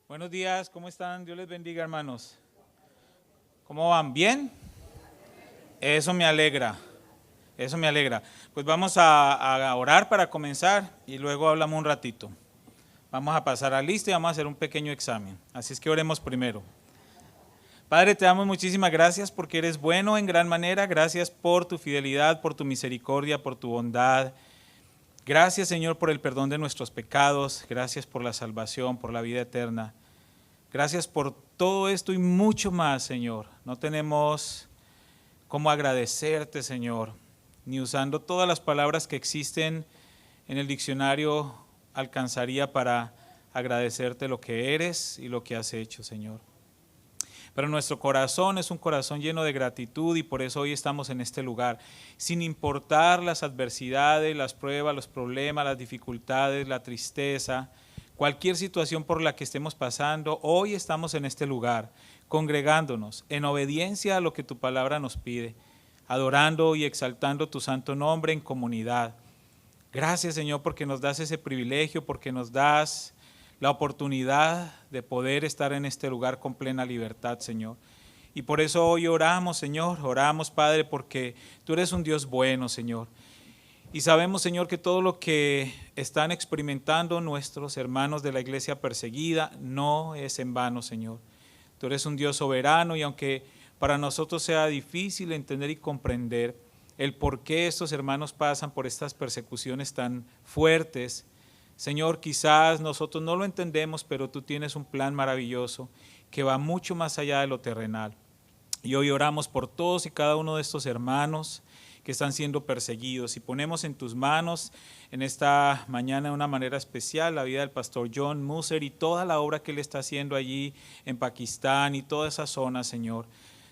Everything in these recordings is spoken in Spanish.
Buenos días, ¿cómo están? Dios les bendiga, hermanos. ¿Cómo van? ¿Bien? Eso me alegra, eso me alegra. Pues vamos a orar para comenzar y luego hablamos un ratito. Vamos a pasar a lista y vamos a hacer un pequeño examen. Así es que oremos primero. Padre, te damos muchísimas gracias porque eres bueno en gran manera. Gracias por tu fidelidad, por tu misericordia, por tu bondad. Gracias, Señor, por el perdón de nuestros pecados. Gracias por la salvación, por la vida eterna. Gracias por todo esto y mucho más, Señor. No tenemos cómo agradecerte, Señor, ni usando todas las palabras que existen en el diccionario alcanzaría para agradecerte lo que eres y lo que has hecho, Señor. Pero nuestro corazón es un corazón lleno de gratitud y por eso hoy estamos en este lugar, sin importar las adversidades, las pruebas, los problemas, las dificultades, la tristeza, cualquier situación por la que estemos pasando. Hoy estamos en este lugar, congregándonos en obediencia a lo que tu palabra nos pide, adorando y exaltando tu santo nombre en comunidad. Gracias, Señor, porque nos das ese privilegio, porque nos das la oportunidad de poder estar en este lugar con plena libertad, Señor. Y por eso hoy oramos, Señor, oramos, Padre, porque tú eres un Dios bueno, Señor. Y sabemos, Señor, que todo lo que están experimentando nuestros hermanos de la iglesia perseguida no es en vano, Señor. Tú eres un Dios soberano y aunque para nosotros sea difícil entender y comprender el por qué estos hermanos pasan por estas persecuciones tan fuertes, Señor, quizás nosotros no lo entendemos, pero tú tienes un plan maravilloso que va mucho más allá de lo terrenal. Y hoy oramos por todos y cada uno de estos hermanos que están siendo perseguidos y ponemos en tus manos en esta mañana de una manera especial la vida del pastor John Musser y toda la obra que él está haciendo allí en Pakistán y toda esa zona, Señor.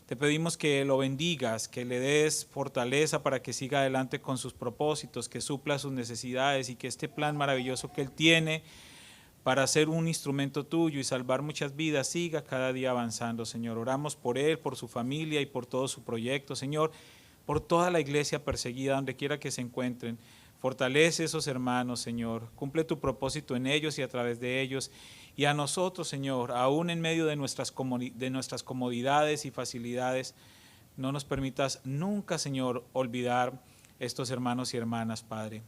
Te pedimos que lo bendigas, que le des fortaleza para que siga adelante con sus propósitos, que supla sus necesidades y que este plan maravilloso que él tiene para ser un instrumento tuyo y salvar muchas vidas siga cada día avanzando, Señor. Oramos por él, por su familia y por todo su proyecto, Señor, por toda la iglesia perseguida, donde quiera que se encuentren. Fortalece a esos hermanos, Señor. Cumple tu propósito en ellos y a través de ellos. Y a nosotros, Señor, aún en medio de nuestras comodidades y facilidades, no nos permitas nunca, Señor, olvidar estos hermanos y hermanas, Padre.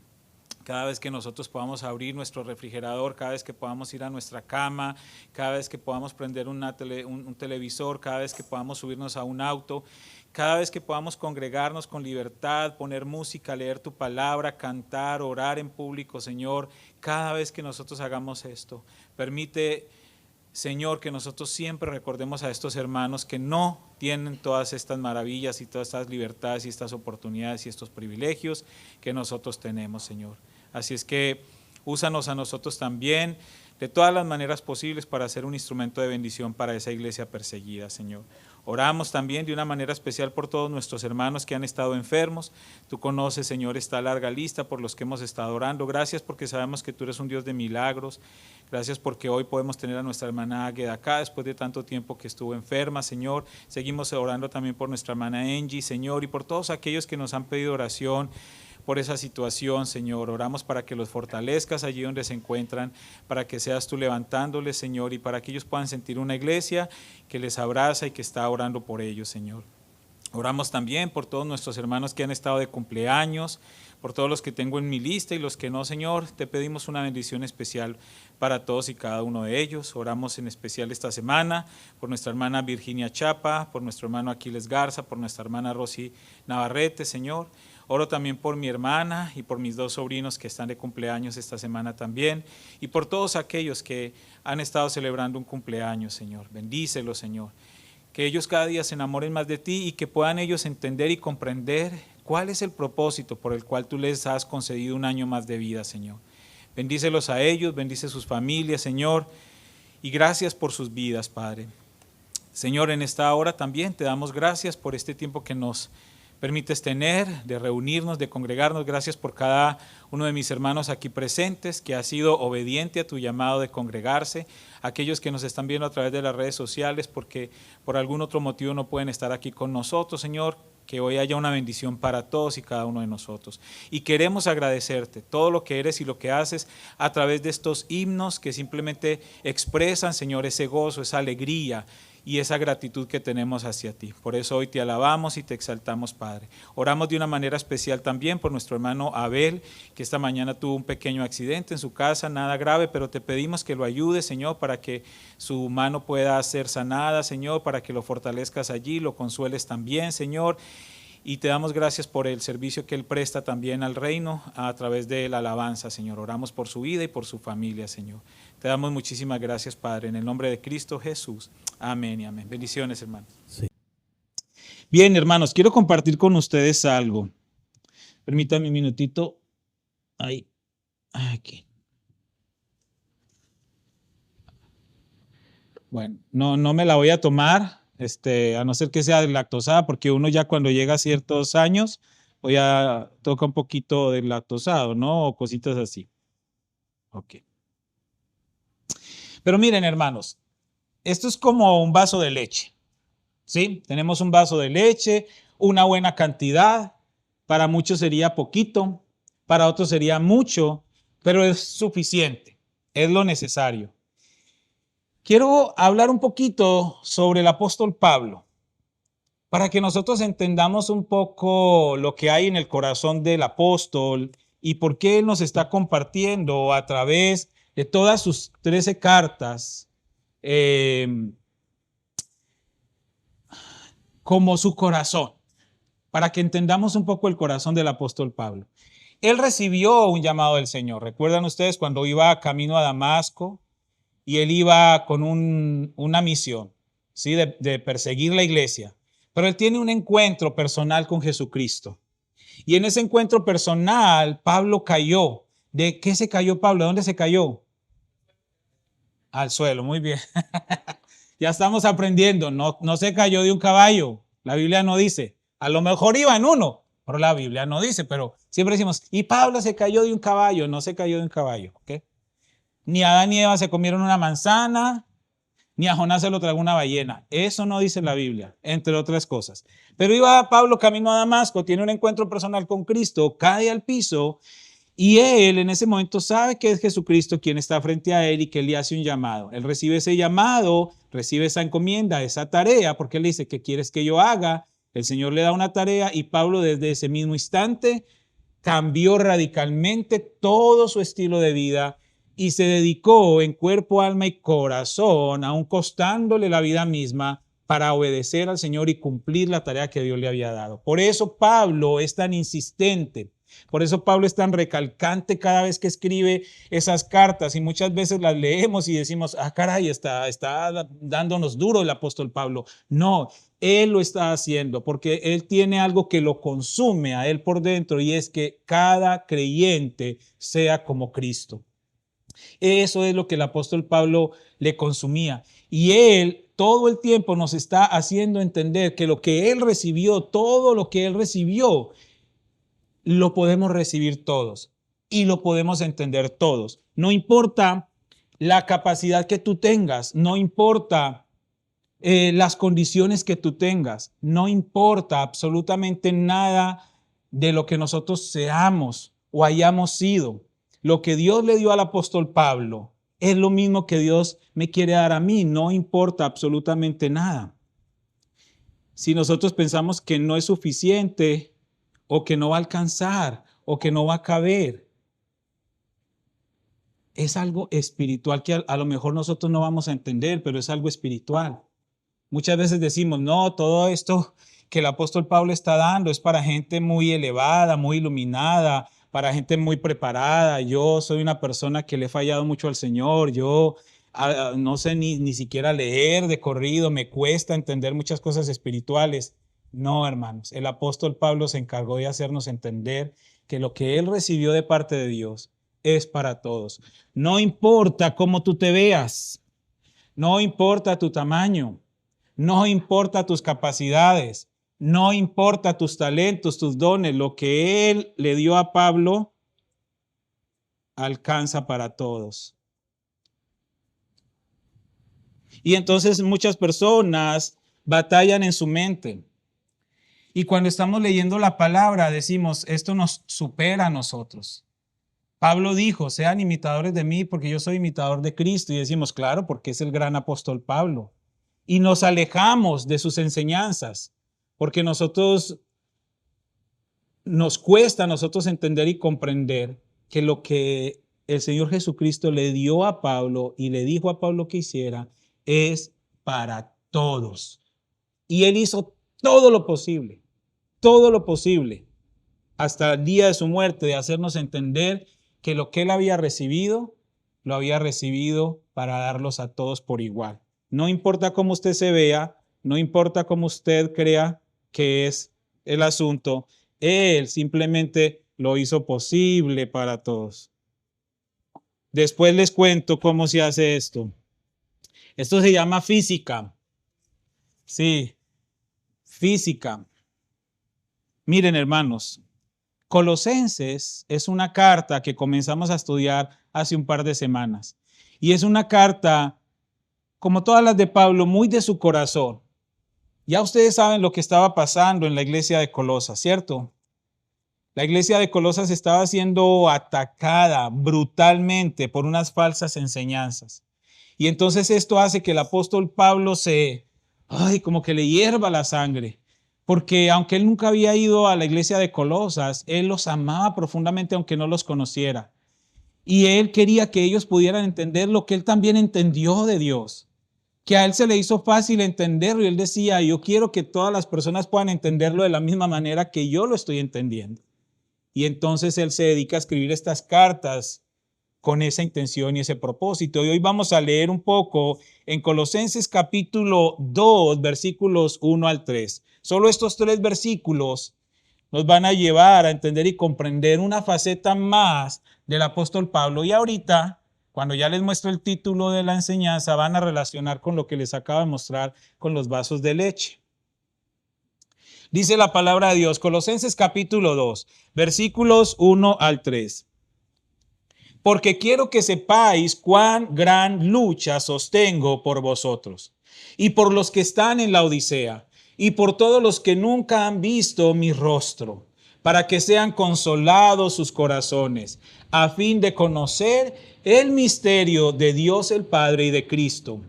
Cada vez que nosotros podamos abrir nuestro refrigerador, cada vez que podamos ir a nuestra cama, cada vez que podamos prender un televisor, cada vez que podamos subirnos a un auto, cada vez que podamos congregarnos con libertad, poner música, leer tu palabra, cantar, orar en público, Señor, cada vez que nosotros hagamos esto, permite, Señor, que nosotros siempre recordemos a estos hermanos que no tienen todas estas maravillas y todas estas libertades y estas oportunidades y estos privilegios que nosotros tenemos, Señor. Así es que úsanos a nosotros también de todas las maneras posibles para ser un instrumento de bendición para esa iglesia perseguida, Señor. Oramos también de una manera especial por todos nuestros hermanos que han estado enfermos. Tú conoces, Señor, esta larga lista por los que hemos estado orando. Gracias porque sabemos que tú eres un Dios de milagros. Gracias porque hoy podemos tener a nuestra hermana Águeda acá después de tanto tiempo que estuvo enferma, Señor. Seguimos orando también por nuestra hermana Angie, Señor, y por todos aquellos que nos han pedido oración por esa situación, Señor. Oramos para que los fortalezcas allí donde se encuentran, para que seas tú levantándoles, Señor, y para que ellos puedan sentir una iglesia que les abraza y que está orando por ellos, Señor. Oramos también por todos nuestros hermanos que han estado de cumpleaños, por todos los que tengo en mi lista y los que no, Señor. Te pedimos una bendición especial para todos y cada uno de ellos. Oramos en especial esta semana por nuestra hermana Virginia Chapa, por nuestro hermano Aquiles Garza, por nuestra hermana Rosy Navarrete, Señor. Oro también por mi hermana y por mis dos sobrinos que están de cumpleaños esta semana también, y por todos aquellos que han estado celebrando un cumpleaños, Señor. Bendícelos, Señor. Que ellos cada día se enamoren más de ti y que puedan ellos entender y comprender cuál es el propósito por el cual tú les has concedido un año más de vida, Señor. Bendícelos a ellos, bendice sus familias, Señor, y gracias por sus vidas, Padre. Señor, en esta hora también te damos gracias por este tiempo que nos permites tener, de reunirnos, de congregarnos. Gracias por cada uno de mis hermanos aquí presentes que ha sido obediente a tu llamado de congregarse, aquellos que nos están viendo a través de las redes sociales porque por algún otro motivo no pueden estar aquí con nosotros, Señor. Que hoy haya una bendición para todos y cada uno de nosotros. Y queremos agradecerte todo lo que eres y lo que haces a través de estos himnos que simplemente expresan, Señor, ese gozo, esa alegría y esa gratitud que tenemos hacia ti. Por eso hoy te alabamos y te exaltamos, Padre. Oramos de una manera especial también por nuestro hermano Abel, que esta mañana tuvo un pequeño accidente en su casa, nada grave, pero te pedimos que lo ayudes, Señor, para que su mano pueda ser sanada, Señor, para que lo fortalezcas allí, lo consueles también, Señor. Y te damos gracias por el servicio que Él presta también al reino a través de la alabanza, Señor. Oramos por su vida y por su familia, Señor. Te damos muchísimas gracias, Padre, en el nombre de Cristo Jesús. Amén y amén. Bendiciones, hermanos. Sí. Bien, hermanos, quiero compartir con ustedes algo. Permítanme un minutito. Ahí. Aquí. Bueno, no me la voy a tomar. A no ser que sea de lactosada, porque uno ya cuando llega a ciertos años, o ya toca un poquito de lactosado, ¿no? O cositas así. Ok. Pero miren, hermanos, esto es como un vaso de leche, ¿sí? Tenemos un vaso de leche, una buena cantidad, para muchos sería poquito, para otros sería mucho, pero es suficiente, es lo necesario. Quiero hablar un poquito sobre el apóstol Pablo, para que nosotros entendamos un poco lo que hay en el corazón del apóstol y por qué él nos está compartiendo a través de todas sus 13 cartas como su corazón, para que entendamos un poco el corazón del apóstol Pablo. Él recibió un llamado del Señor. ¿Recuerdan ustedes cuando iba camino a Damasco? Y él iba con una misión, ¿sí? De perseguir la iglesia. Pero él tiene un encuentro personal con Jesucristo. Y en ese encuentro personal, Pablo cayó. ¿De qué se cayó Pablo? ¿De dónde se cayó? Al suelo, muy bien. Ya estamos aprendiendo. No se cayó de un caballo. La Biblia no dice. A lo mejor iba en uno, pero la Biblia no dice. Pero siempre decimos, y Pablo se cayó de un caballo. No se cayó de un caballo, ¿ok? Ni Adán ni Eva se comieron una manzana, ni a Jonás se lo tragó una ballena. Eso no dice la Biblia, entre otras cosas. Pero iba Pablo camino a Damasco, tiene un encuentro personal con Cristo, cae al piso y él en ese momento sabe que es Jesucristo quien está frente a él y que él le hace un llamado. Él recibe ese llamado, recibe esa encomienda, esa tarea, porque él dice, ¿qué quieres que yo haga? El Señor le da una tarea y Pablo desde ese mismo instante cambió radicalmente todo su estilo de vida y se dedicó en cuerpo, alma y corazón, aun costándole la vida misma, para obedecer al Señor y cumplir la tarea que Dios le había dado. Por eso Pablo es tan insistente, por eso Pablo es tan recalcante cada vez que escribe esas cartas y muchas veces las leemos y decimos, caray, está dándonos duro el apóstol Pablo. No, él lo está haciendo porque él tiene algo que lo consume a él por dentro y es que cada creyente sea como Cristo. Eso es lo que el apóstol Pablo le consumía. Y él todo el tiempo nos está haciendo entender que lo que él recibió, todo lo que él recibió, lo podemos recibir todos y lo podemos entender todos. No importa la capacidad que tú tengas, no importa las condiciones que tú tengas, no importa absolutamente nada de lo que nosotros seamos o hayamos sido. Lo que Dios le dio al apóstol Pablo es lo mismo que Dios me quiere dar a mí, no importa absolutamente nada. Si nosotros pensamos que no es suficiente o que no va a alcanzar o que no va a caber, es algo espiritual que a lo mejor nosotros no vamos a entender, pero es algo espiritual. Muchas veces decimos, no, todo esto que el apóstol Pablo está dando es para gente muy elevada, muy iluminada, para gente muy preparada. Yo soy una persona que le he fallado mucho al Señor. Yo no sé ni siquiera leer de corrido, me cuesta entender muchas cosas espirituales. No, hermanos, el apóstol Pablo se encargó de hacernos entender que lo que él recibió de parte de Dios es para todos. No importa cómo tú te veas, no importa tu tamaño, no importa tus capacidades, No importa tus talentos, tus dones, lo que Él le dio a Pablo alcanza para todos. Y entonces muchas personas batallan en su mente. Y cuando estamos leyendo la palabra decimos, esto nos supera a nosotros. Pablo dijo, sean imitadores de mí porque yo soy imitador de Cristo. Y decimos, claro, porque es el gran apóstol Pablo. Y nos alejamos de sus enseñanzas, porque nos cuesta a nosotros entender y comprender que lo que el Señor Jesucristo le dio a Pablo y le dijo a Pablo que hiciera es para todos. Y él hizo todo lo posible, hasta el día de su muerte, de hacernos entender que lo que él había recibido, lo había recibido para darlos a todos por igual. No importa cómo usted se vea, no importa cómo usted crea que es el asunto, él simplemente lo hizo posible para todos. Después les cuento cómo se hace esto. Esto se llama física. Sí, física. Miren, hermanos, Colosenses es una carta que comenzamos a estudiar hace un par de semanas. Y es una carta, como todas las de Pablo, muy de su corazón. Ya ustedes saben lo que estaba pasando en la iglesia de Colosas, ¿cierto? La iglesia de Colosas estaba siendo atacada brutalmente por unas falsas enseñanzas. Y entonces esto hace que el apóstol Pablo como que le hierva la sangre. Porque aunque él nunca había ido a la iglesia de Colosas, él los amaba profundamente aunque no los conociera. Y él quería que ellos pudieran entender lo que él también entendió de Dios. Que a él se le hizo fácil entenderlo y él decía, yo quiero que todas las personas puedan entenderlo de la misma manera que yo lo estoy entendiendo. Y entonces él se dedica a escribir estas cartas con esa intención y ese propósito. Y hoy vamos a leer un poco en Colosenses capítulo 2, versículos 1 al 3. Solo estos 3 versículos nos van a llevar a entender y comprender una faceta más del apóstol Pablo. Y ahorita, cuando ya les muestro el título de la enseñanza, van a relacionar con lo que les acabo de mostrar con los vasos de leche. Dice la palabra de Dios, Colosenses capítulo 2, versículos 1 al 3. Porque quiero que sepáis cuán gran lucha sostengo por vosotros y por los que están en la Odisea y por todos los que nunca han visto mi rostro, para que sean consolados sus corazones, a fin de conocer el misterio de Dios el Padre y de Cristo,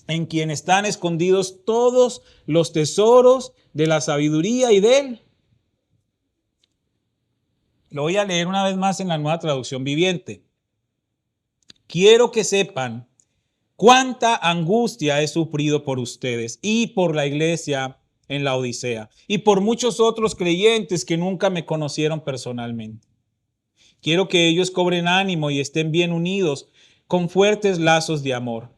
en quien están escondidos todos los tesoros de la sabiduría y de él. Lo voy a leer una vez más en la Nueva Traducción Viviente. Quiero que sepan cuánta angustia he sufrido por ustedes y por la iglesia en la Odisea y por muchos otros creyentes que nunca me conocieron personalmente. Quiero que ellos cobren ánimo y estén bien unidos con fuertes lazos de amor.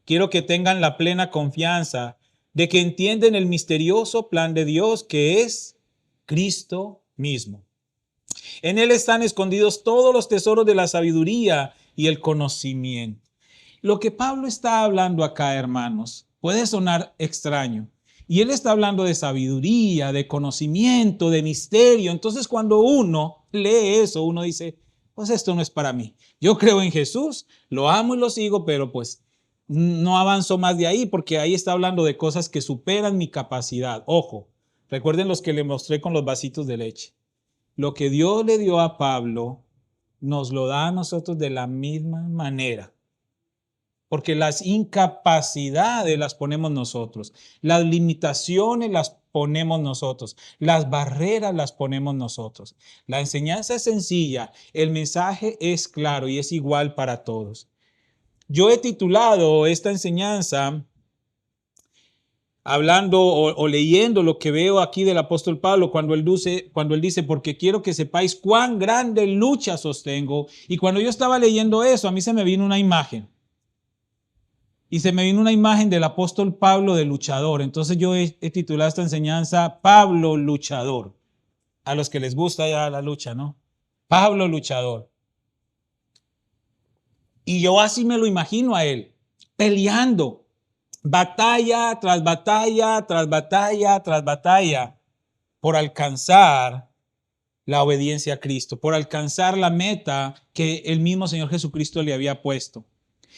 Quiero que tengan la plena confianza de que entienden el misterioso plan de Dios que es Cristo mismo. En Él están escondidos todos los tesoros de la sabiduría y el conocimiento. Lo que Pablo está hablando acá, hermanos, puede sonar extraño. Y él está hablando de sabiduría, de conocimiento, de misterio. Entonces, cuando uno lee eso, uno dice, pues esto no es para mí. Yo creo en Jesús, lo amo y lo sigo, pero pues no avanzo más de ahí porque ahí está hablando de cosas que superan mi capacidad. Ojo, recuerden los que le mostré con los vasitos de leche. Lo que Dios le dio a Pablo, nos lo da a nosotros de la misma manera. Porque las incapacidades las ponemos nosotros, las limitaciones las ponemos nosotros, las barreras las ponemos nosotros. La enseñanza es sencilla, el mensaje es claro y es igual para todos. Yo he titulado esta enseñanza hablando o leyendo lo que veo aquí del apóstol Pablo cuando él dice, porque quiero que sepáis cuán grande lucha sostengo. Y cuando yo estaba leyendo eso, a mí se me vino una imagen. Y se me vino una imagen del apóstol Pablo de luchador. Entonces yo he titulado esta enseñanza Pablo luchador. A los que les gusta ya la lucha, ¿no? Pablo luchador. Y yo así me lo imagino a él, peleando, batalla tras batalla, tras batalla, tras batalla, por alcanzar la obediencia a Cristo, por alcanzar la meta que el mismo Señor Jesucristo le había puesto.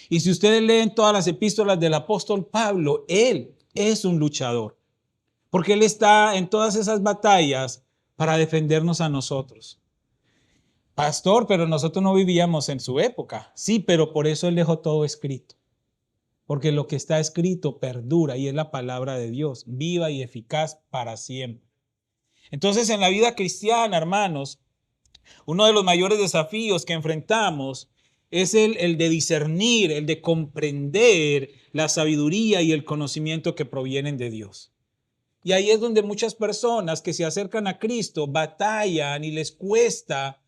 Y si ustedes leen todas las epístolas del apóstol Pablo, él es un luchador, porque él está en todas esas batallas para defendernos a nosotros. Pastor, pero nosotros no vivíamos en su época. Sí, pero por eso él dejó todo escrito. Porque lo que está escrito perdura y es la palabra de Dios, viva y eficaz para siempre. Entonces, en la vida cristiana, hermanos, uno de los mayores desafíos que enfrentamos es el de discernir, el de comprender la sabiduría y el conocimiento que provienen de Dios. Y ahí es donde muchas personas que se acercan a Cristo batallan y les cuesta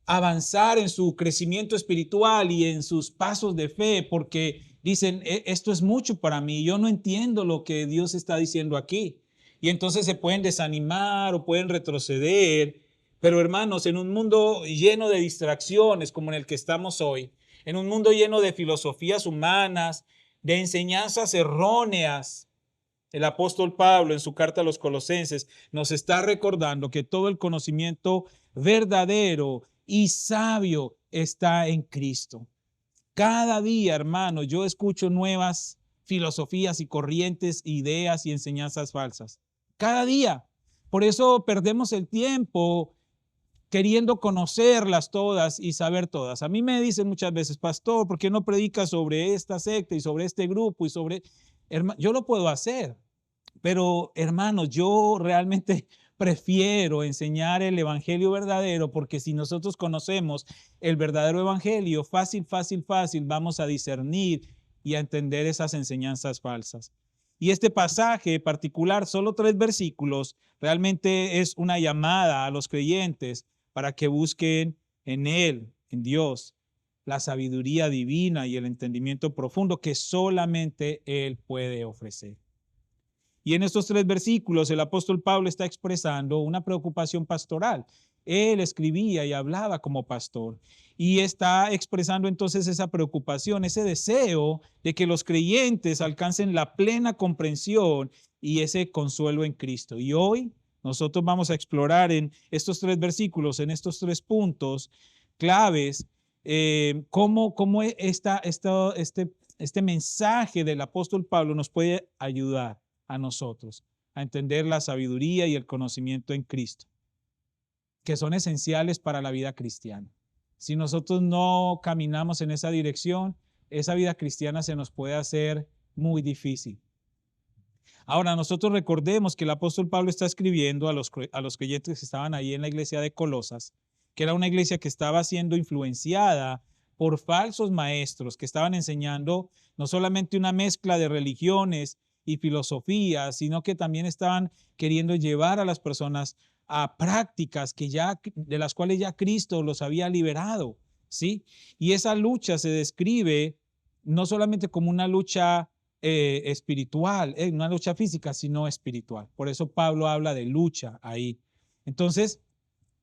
avanzar en su crecimiento espiritual y en sus pasos de fe, porque dicen, esto es mucho para mí, yo no entiendo lo que Dios está diciendo aquí. Y entonces se pueden desanimar o pueden retroceder. Pero hermanos, en un mundo lleno de distracciones como en el que estamos hoy, en un mundo lleno de filosofías humanas, de enseñanzas erróneas, el apóstol Pablo en su carta a los Colosenses nos está recordando que todo el conocimiento verdadero y sabio está en Cristo. Cada día, hermano, yo escucho nuevas filosofías y corrientes, ideas y enseñanzas falsas. Cada día. Por eso perdemos el tiempo queriendo conocerlas todas y saber todas. A mí me dicen muchas veces, pastor, ¿por qué no predicas sobre esta secta y sobre este grupo y sobre... Yo lo puedo hacer, pero hermanos, yo realmente prefiero enseñar el evangelio verdadero, porque si nosotros conocemos el verdadero evangelio, fácil, vamos a discernir y a entender esas enseñanzas falsas. Y este pasaje particular, solo 3 versículos, realmente es una llamada a los creyentes para que busquen en Él, en Dios, la sabiduría divina y el entendimiento profundo que solamente Él puede ofrecer. Y en estos 3 versículos el apóstol Pablo está expresando una preocupación pastoral. Él escribía y hablaba como pastor y está expresando entonces esa preocupación, ese deseo de que los creyentes alcancen la plena comprensión y ese consuelo en Cristo. Y hoy nosotros vamos a explorar en estos 3 versículos, en estos 3 puntos claves, cómo este mensaje del apóstol Pablo nos puede ayudar a nosotros a entender la sabiduría y el conocimiento en Cristo, que son esenciales para la vida cristiana. Si nosotros no caminamos en esa dirección, esa vida cristiana se nos puede hacer muy difícil. Ahora, nosotros recordemos que el apóstol Pablo está escribiendo a los creyentes que estaban ahí en la iglesia de Colosas, que era una iglesia que estaba siendo influenciada por falsos maestros que estaban enseñando no solamente una mezcla de religiones y filosofías, sino que también estaban queriendo llevar a las personas a prácticas de las cuales ya Cristo los había liberado, ¿sí? Y esa lucha se describe no solamente como una lucha espiritual, una lucha física, sino espiritual. Por eso Pablo habla de lucha ahí. Entonces,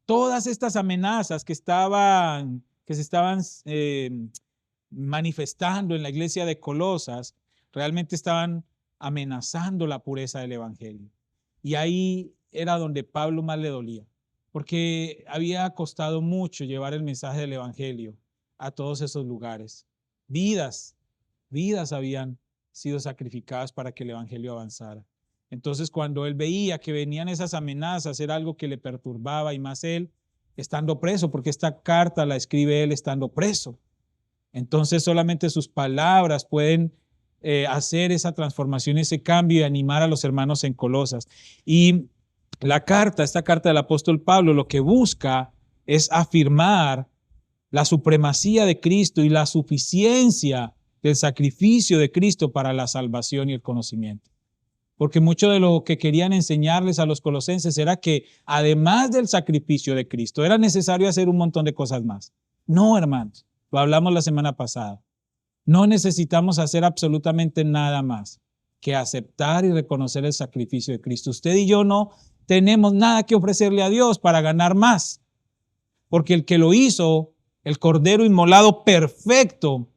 todas estas amenazas que se estaban manifestando en la iglesia de Colosas, realmente estaban amenazando la pureza del evangelio. Y ahí era donde Pablo más le dolía, porque había costado mucho llevar el mensaje del evangelio a todos esos lugares. Vidas habían sido sacrificadas para que el evangelio avanzara. Entonces, cuando él veía que venían esas amenazas, era algo que le perturbaba, y más él estando preso, porque esta carta la escribe él estando preso. Entonces, solamente sus palabras pueden hacer esa transformación, ese cambio y animar a los hermanos en Colosas. Y esta carta del apóstol Pablo, lo que busca es afirmar la supremacía de Cristo y la suficiencia del sacrificio de Cristo para la salvación y el conocimiento. Porque mucho de lo que querían enseñarles a los colosenses era que además del sacrificio de Cristo, era necesario hacer un montón de cosas más. No, hermanos, lo hablamos la semana pasada. No necesitamos hacer absolutamente nada más que aceptar y reconocer el sacrificio de Cristo. Usted y yo no tenemos nada que ofrecerle a Dios para ganar más, porque el que lo hizo, el Cordero inmolado perfecto,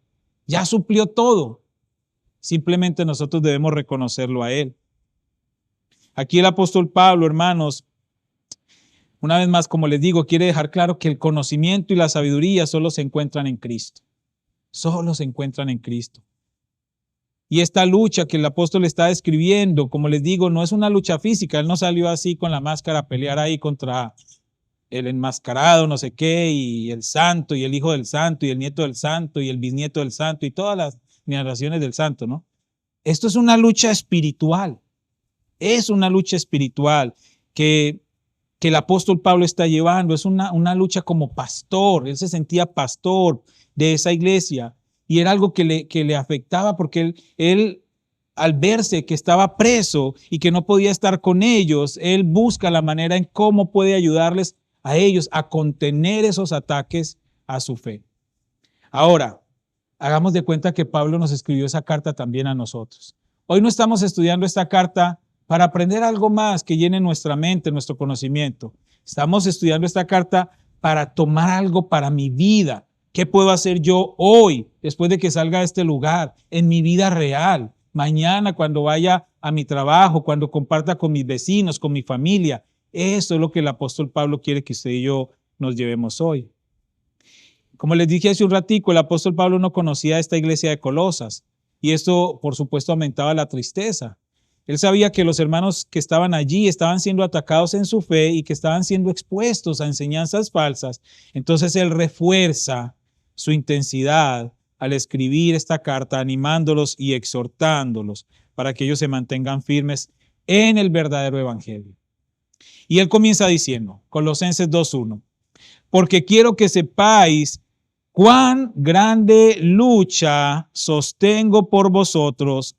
ya suplió todo. Simplemente nosotros debemos reconocerlo a Él. Aquí el apóstol Pablo, hermanos, una vez más, como les digo, quiere dejar claro que el conocimiento y la sabiduría solo se encuentran en Cristo. Solo se encuentran en Cristo. Y esta lucha que el apóstol está describiendo, como les digo, no es una lucha física. Él no salió así con la máscara a pelear ahí contra el enmascarado, no sé qué, y el santo, y el hijo del santo, y el nieto del santo, y el bisnieto del santo, y todas las generaciones del santo, ¿no? Esto es una lucha espiritual. Es una lucha espiritual que el apóstol Pablo está llevando. Es una lucha como pastor. Él se sentía pastor de esa iglesia y era algo que le afectaba porque él, al verse que estaba preso y que no podía estar con ellos, él busca la manera en cómo puede ayudarles a ellos a contener esos ataques a su fe. Ahora, hagamos de cuenta que Pablo nos escribió esa carta también a nosotros. Hoy no estamos estudiando esta carta para aprender algo más que llene nuestra mente, nuestro conocimiento. Estamos estudiando esta carta para tomar algo para mi vida. ¿Qué puedo hacer yo hoy, después de que salga de este lugar, en mi vida real? Mañana, cuando vaya a mi trabajo, cuando comparta con mis vecinos, con mi familia. Eso es lo que el apóstol Pablo quiere que usted y yo nos llevemos hoy. Como les dije hace un ratico, el apóstol Pablo no conocía esta iglesia de Colosas y esto, por supuesto, aumentaba la tristeza. Él sabía que los hermanos que estaban allí estaban siendo atacados en su fe y que estaban siendo expuestos a enseñanzas falsas. Entonces él refuerza su intensidad al escribir esta carta, animándolos y exhortándolos para que ellos se mantengan firmes en el verdadero evangelio. Y él comienza diciendo, Colosenses 2:1, porque quiero que sepáis cuán grande lucha sostengo por vosotros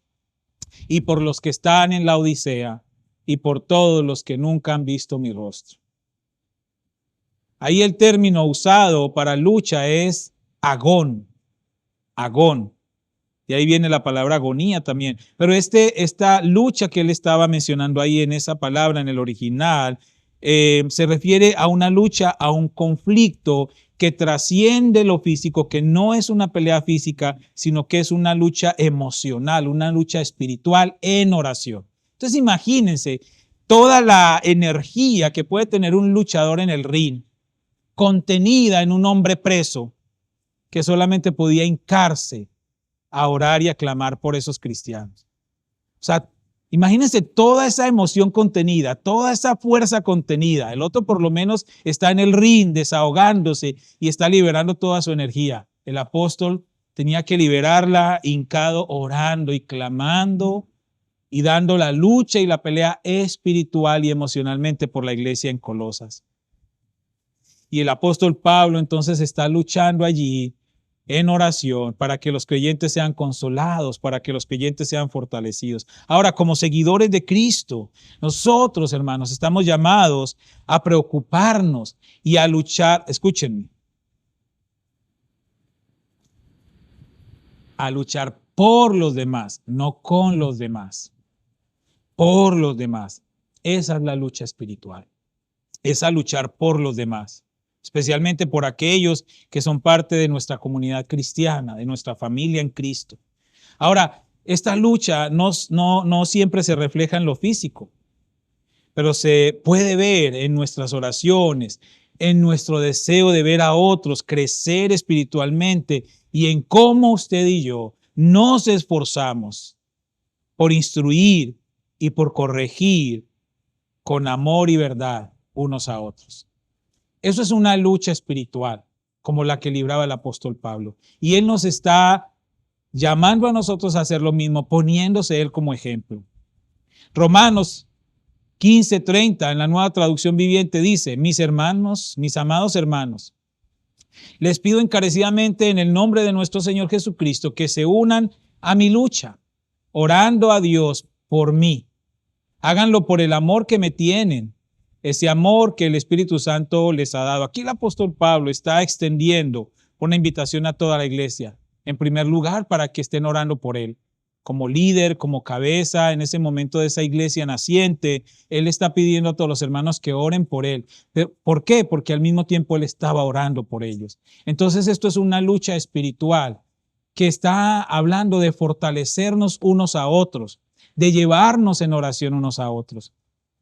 y por los que están en la Odisea y por todos los que nunca han visto mi rostro. Ahí el término usado para lucha es agón, agón. Y ahí viene la palabra agonía también. Pero esta lucha que él estaba mencionando ahí en esa palabra, en el original, se refiere a una lucha, a un conflicto que trasciende lo físico, que no es una pelea física, sino que es una lucha emocional, una lucha espiritual en oración. Entonces imagínense toda la energía que puede tener un luchador en el ring, contenida en un hombre preso que solamente podía hincarse a orar y a clamar por esos cristianos. O sea, imagínense toda esa emoción contenida, toda esa fuerza contenida. El otro por lo menos está en el ring desahogándose y está liberando toda su energía. El apóstol tenía que liberarla hincado, orando y clamando y dando la lucha y la pelea espiritual y emocionalmente por la iglesia en Colosas. Y el apóstol Pablo entonces está luchando allí en oración para que los creyentes sean consolados, para que los creyentes sean fortalecidos. Ahora, como seguidores de Cristo, nosotros, hermanos, estamos llamados a preocuparnos y a luchar, escúchenme, a luchar por los demás, no con los demás, por los demás. Esa es la lucha espiritual, es a luchar por los demás, especialmente por aquellos que son parte de nuestra comunidad cristiana, de nuestra familia en Cristo. Ahora, esta lucha no siempre se refleja en lo físico, pero se puede ver en nuestras oraciones, en nuestro deseo de ver a otros crecer espiritualmente y en cómo usted y yo nos esforzamos por instruir y por corregir con amor y verdad unos a otros. Eso es una lucha espiritual, como la que libraba el apóstol Pablo. Y él nos está llamando a nosotros a hacer lo mismo, poniéndose él como ejemplo. Romanos 15:30, en la Nueva Traducción Viviente, dice, mis hermanos, mis amados hermanos, les pido encarecidamente en el nombre de nuestro Señor Jesucristo que se unan a mi lucha, orando a Dios por mí. Háganlo por el amor que me tienen, ese amor que el Espíritu Santo les ha dado. Aquí el apóstol Pablo está extendiendo una invitación a toda la iglesia, en primer lugar, para que estén orando por él. Como líder, como cabeza en ese momento de esa iglesia naciente, él está pidiendo a todos los hermanos que oren por él. ¿Por qué? Porque al mismo tiempo él estaba orando por ellos. Entonces esto es una lucha espiritual que está hablando de fortalecernos unos a otros, de llevarnos en oración unos a otros.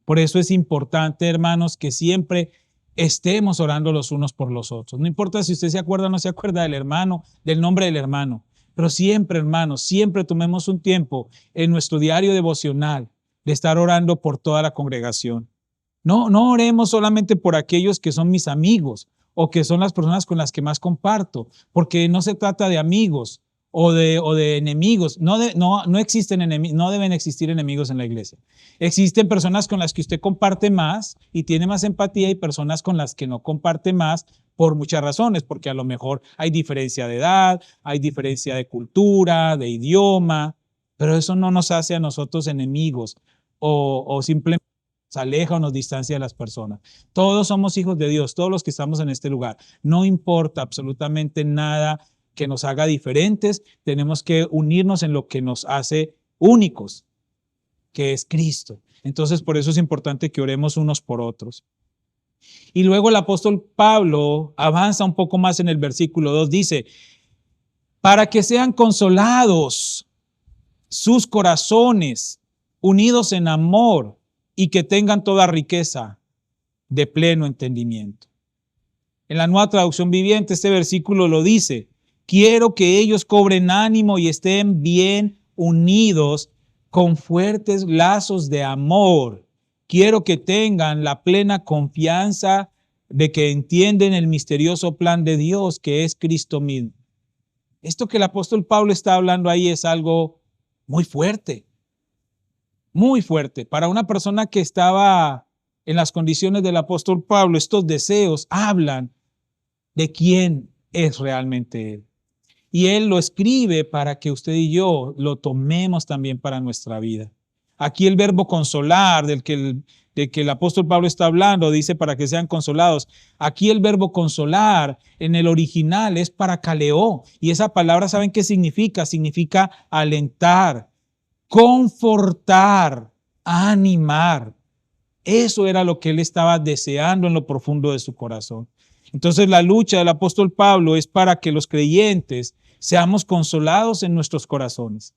Por eso es importante, hermanos, que siempre estemos orando los unos por los otros. No importa si usted se acuerda o no se acuerda del hermano, del nombre del hermano, pero siempre, hermanos, siempre tomemos un tiempo en nuestro diario devocional de estar orando por toda la congregación. No oremos solamente por aquellos que son mis amigos o que son las personas con las que más comparto, porque no se trata de amigos o de enemigos. No existen enemigos, no deben existir enemigos en la iglesia. Existen personas con las que usted comparte más y tiene más empatía y personas con las que no comparte más por muchas razones, porque a lo mejor hay diferencia de edad, hay diferencia de cultura, de idioma, pero eso no nos hace a nosotros enemigos o simplemente nos aleja o nos distancia de las personas. Todos somos hijos de Dios, todos los que estamos en este lugar. No importa absolutamente nada que nos haga diferentes, tenemos que unirnos en lo que nos hace únicos, que es Cristo. Entonces, por eso es importante que oremos unos por otros. Y luego el apóstol Pablo avanza un poco más en el versículo 2, dice, para que sean consolados sus corazones, unidos en amor, y que tengan toda riqueza de pleno entendimiento. En la Nueva Traducción Viviente este versículo lo dice, quiero que ellos cobren ánimo y estén bien unidos con fuertes lazos de amor. Quiero que tengan la plena confianza de que entienden el misterioso plan de Dios que es Cristo mismo. Esto que el apóstol Pablo está hablando ahí es algo muy fuerte. Muy fuerte. Para una persona que estaba en las condiciones del apóstol Pablo, estos deseos hablan de quién es realmente él. Y él lo escribe para que usted y yo lo tomemos también para nuestra vida. Aquí el verbo consolar, del que el apóstol Pablo está hablando, dice para que sean consolados. Aquí el verbo consolar en el original es parakaleo. Y esa palabra, ¿saben qué significa? Significa alentar, confortar, animar. Eso era lo que él estaba deseando en lo profundo de su corazón. Entonces la lucha del apóstol Pablo es para que los creyentes seamos consolados en nuestros corazones.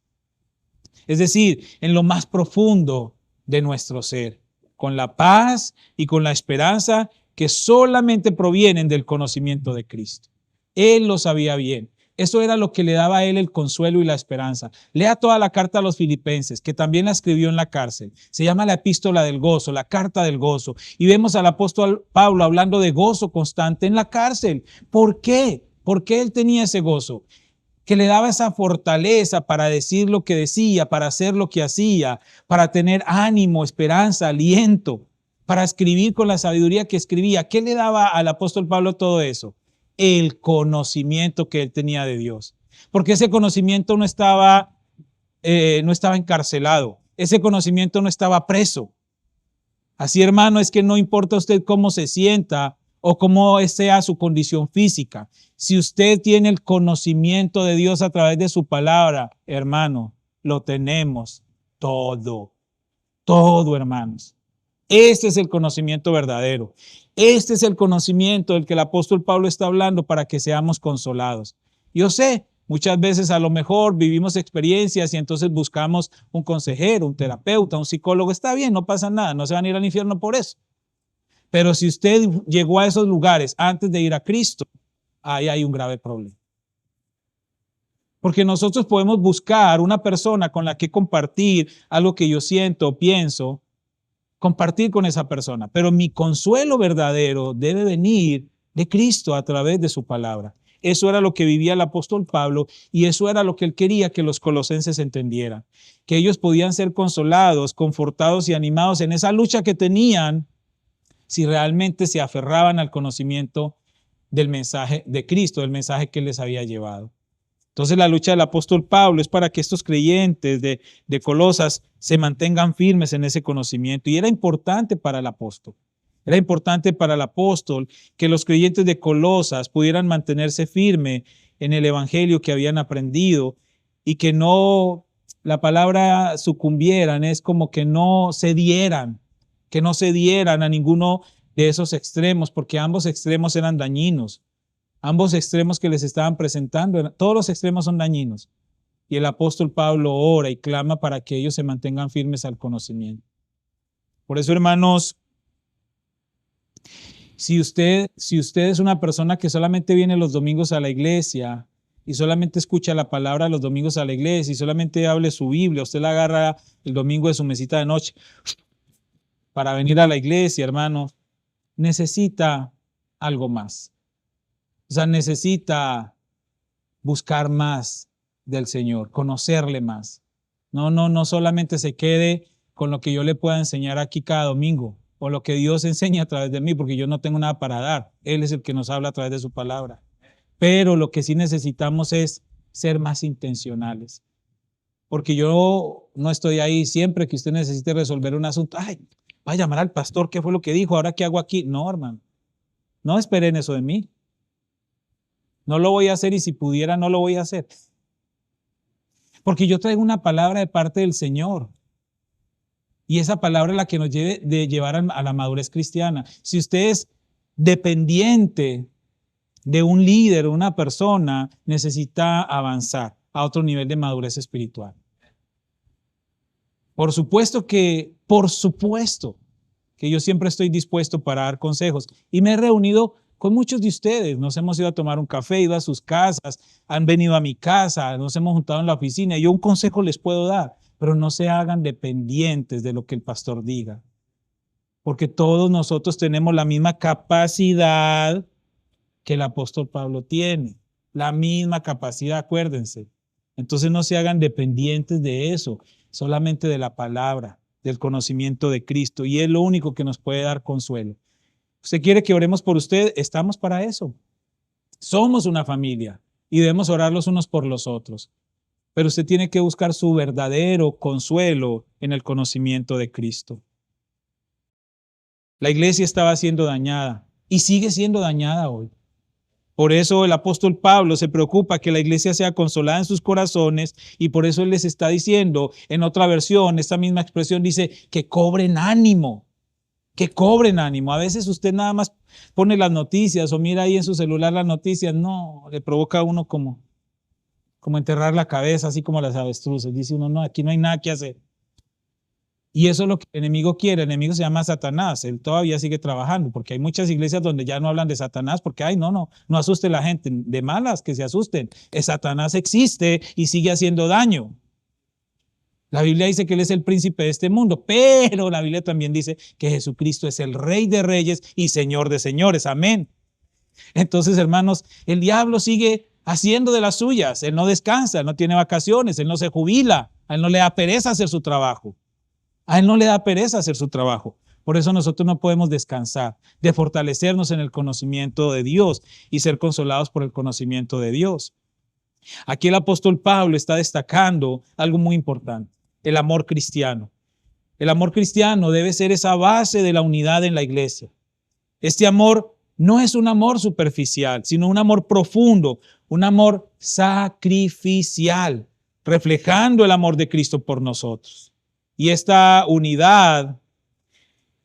Es decir, en lo más profundo de nuestro ser, con la paz y con la esperanza que solamente provienen del conocimiento de Cristo. Él lo sabía bien. Eso era lo que le daba a él el consuelo y la esperanza. Lea toda la carta a los filipenses, que también la escribió en la cárcel. Se llama la epístola del gozo, la carta del gozo. Y vemos al apóstol Pablo hablando de gozo constante en la cárcel. ¿Por qué? ¿Por qué él tenía ese gozo? Que le daba esa fortaleza para decir lo que decía, para hacer lo que hacía, para tener ánimo, esperanza, aliento, para escribir con la sabiduría que escribía. ¿Qué le daba al apóstol Pablo todo eso? El conocimiento que él tenía de Dios. Porque ese conocimiento no estaba encarcelado. Ese conocimiento no estaba preso. Así, hermano, es que no importa usted cómo se sienta o cómo sea su condición física. Si usted tiene el conocimiento de Dios a través de su palabra, hermano, lo tenemos todo. Todo, hermanos. Este es el conocimiento verdadero. Este es el conocimiento del que el apóstol Pablo está hablando para que seamos consolados. Yo sé, muchas veces a lo mejor vivimos experiencias y entonces buscamos un consejero, un terapeuta, un psicólogo. Está bien, no pasa nada, no se van a ir al infierno por eso. Pero si usted llegó a esos lugares antes de ir a Cristo, ahí hay un grave problema. Porque nosotros podemos buscar una persona con la que compartir algo que yo siento o pienso, compartir con esa persona. Pero mi consuelo verdadero debe venir de Cristo a través de su palabra. Eso era lo que vivía el apóstol Pablo y eso era lo que él quería que los colosenses entendieran. Que ellos podían ser consolados, confortados y animados en esa lucha que tenían si realmente se aferraban al conocimiento del mensaje de Cristo, del mensaje que él les había llevado. Entonces la lucha del apóstol Pablo es para que estos creyentes de Colosas se mantengan firmes en ese conocimiento. Y era importante para el apóstol. Era importante para el apóstol que los creyentes de Colosas pudieran mantenerse firmes en el evangelio que habían aprendido y que no, la palabra sucumbieran, es como que no cedieran a ninguno de esos extremos, porque ambos extremos eran dañinos. Ambos extremos que les estaban presentando, todos los extremos son dañinos. Y el apóstol Pablo ora y clama para que ellos se mantengan firmes al conocimiento. Por eso, hermanos, si usted es una persona que solamente viene los domingos a la iglesia y solamente escucha la palabra los domingos a la iglesia y solamente hable su Biblia, usted la agarra el domingo de su mesita de noche para venir a la iglesia, hermano, necesita algo más. O sea, necesita buscar más del Señor, conocerle más. No solamente se quede con lo que yo le pueda enseñar aquí cada domingo o lo que Dios enseña a través de mí, porque yo no tengo nada para dar. Él es el que nos habla a través de su palabra. Pero lo que sí necesitamos es ser más intencionales. Porque yo no estoy ahí siempre que usted necesite resolver un asunto. Ay, va a llamar al pastor, ¿qué fue lo que dijo? ¿Ahora qué hago aquí? No, hermano. No esperen eso de mí. No lo voy a hacer y si pudiera no lo voy a hacer. Porque yo traigo una palabra de parte del Señor. Y esa palabra es la que nos lleve de llevar a la madurez cristiana. Si usted es dependiente de un líder, una persona, necesita avanzar a otro nivel de madurez espiritual. Por supuesto que yo siempre estoy dispuesto para dar consejos. Y me he reunido con muchos de ustedes. Nos hemos ido a tomar un café, ido a sus casas, han venido a mi casa, nos hemos juntado en la oficina. Yo un consejo les puedo dar, pero no se hagan dependientes de lo que el pastor diga. Porque todos nosotros tenemos la misma capacidad que el apóstol Pablo tiene. La misma capacidad, acuérdense. Entonces no se hagan dependientes de eso, solamente de la palabra, del conocimiento de Cristo. Y es lo único que nos puede dar consuelo. ¿Usted quiere que oremos por usted? Estamos para eso. Somos una familia y debemos orar los unos por los otros. Pero usted tiene que buscar su verdadero consuelo en el conocimiento de Cristo. La iglesia estaba siendo dañada y sigue siendo dañada hoy. Por eso el apóstol Pablo se preocupa que la iglesia sea consolada en sus corazones y por eso él les está diciendo, en otra versión, esta misma expresión dice que cobren ánimo. Que cobren ánimo. A veces usted nada más pone las noticias o mira ahí en su celular las noticias, no, le provoca a uno como enterrar la cabeza, así como las avestruces. Dice uno, no, aquí no hay nada que hacer. Y eso es lo que el enemigo quiere. El enemigo se llama Satanás. Él todavía sigue trabajando, porque hay muchas iglesias donde ya no hablan de Satanás, porque, ay, no asuste a la gente. De malas, que se asusten. Satanás existe y sigue haciendo daño. La Biblia dice que Él es el príncipe de este mundo, pero la Biblia también dice que Jesucristo es el Rey de reyes y Señor de señores. Amén. Entonces, hermanos, el diablo sigue haciendo de las suyas. Él no descansa, él no tiene vacaciones, él no se jubila, a él no le da pereza hacer su trabajo. A él no le da pereza hacer su trabajo. Por eso nosotros no podemos descansar de fortalecernos en el conocimiento de Dios y ser consolados por el conocimiento de Dios. Aquí el apóstol Pablo está destacando algo muy importante. El amor cristiano. El amor cristiano debe ser esa base de la unidad en la iglesia. Este amor no es un amor superficial, sino un amor profundo, un amor sacrificial, reflejando el amor de Cristo por nosotros. Y esta unidad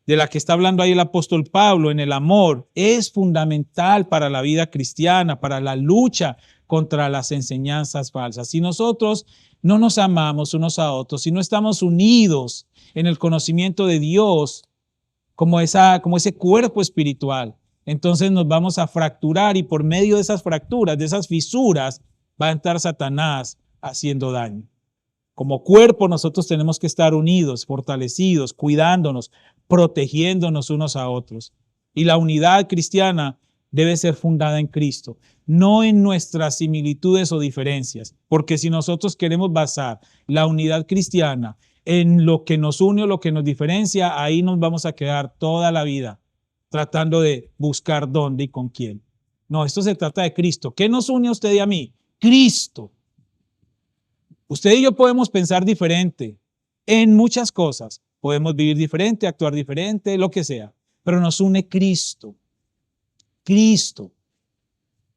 de la que está hablando ahí el apóstol Pablo en el amor es fundamental para la vida cristiana, para la lucha contra las enseñanzas falsas. Si nosotros no nos amamos unos a otros, si no estamos unidos en el conocimiento de Dios como ese cuerpo espiritual, entonces nos vamos a fracturar y por medio de esas fracturas, de esas fisuras, va a entrar Satanás haciendo daño. Como cuerpo nosotros tenemos que estar unidos, fortalecidos, cuidándonos, protegiéndonos unos a otros. Y la unidad cristiana debe ser fundada en Cristo, no en nuestras similitudes o diferencias, porque si nosotros queremos basar la unidad cristiana en lo que nos une o lo que nos diferencia, ahí nos vamos a quedar toda la vida tratando de buscar dónde y con quién. No, esto se trata de Cristo. ¿Qué nos une a usted y a mí? Cristo. Usted y yo podemos pensar diferente en muchas cosas. Podemos vivir diferente, actuar diferente, lo que sea. Pero nos une Cristo. Cristo.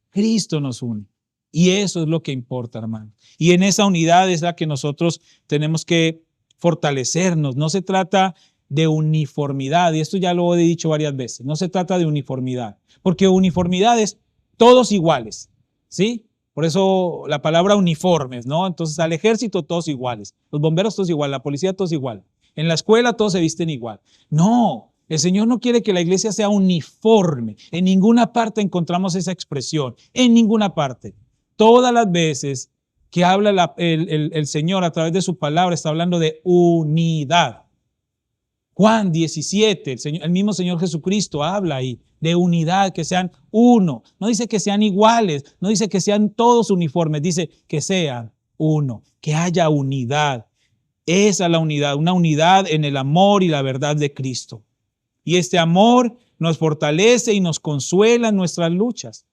Cristo nos une. Y eso es lo que importa, hermano. Y en esa unidad es la que nosotros tenemos que fortalecernos. No se trata de uniformidad. Y esto ya lo he dicho varias veces. No se trata de uniformidad. Porque uniformidad es todos iguales, ¿sí? Por eso la palabra uniformes, ¿no? Entonces al ejército todos iguales, los bomberos todos igual, la policía todos igual, en la escuela todos se visten igual. No, el Señor no quiere que la iglesia sea uniforme. En ninguna parte encontramos esa expresión, en ninguna parte. Todas las veces que habla el Señor a través de su palabra está hablando de unidad. Juan 17, el mismo Señor Jesucristo habla ahí de unidad, que sean uno. No dice que sean iguales, no dice que sean todos uniformes, dice que sean uno, que haya unidad. Esa es la unidad, una unidad en el amor y la verdad de Cristo. Y este amor nos fortalece y nos consuela en nuestras luchas.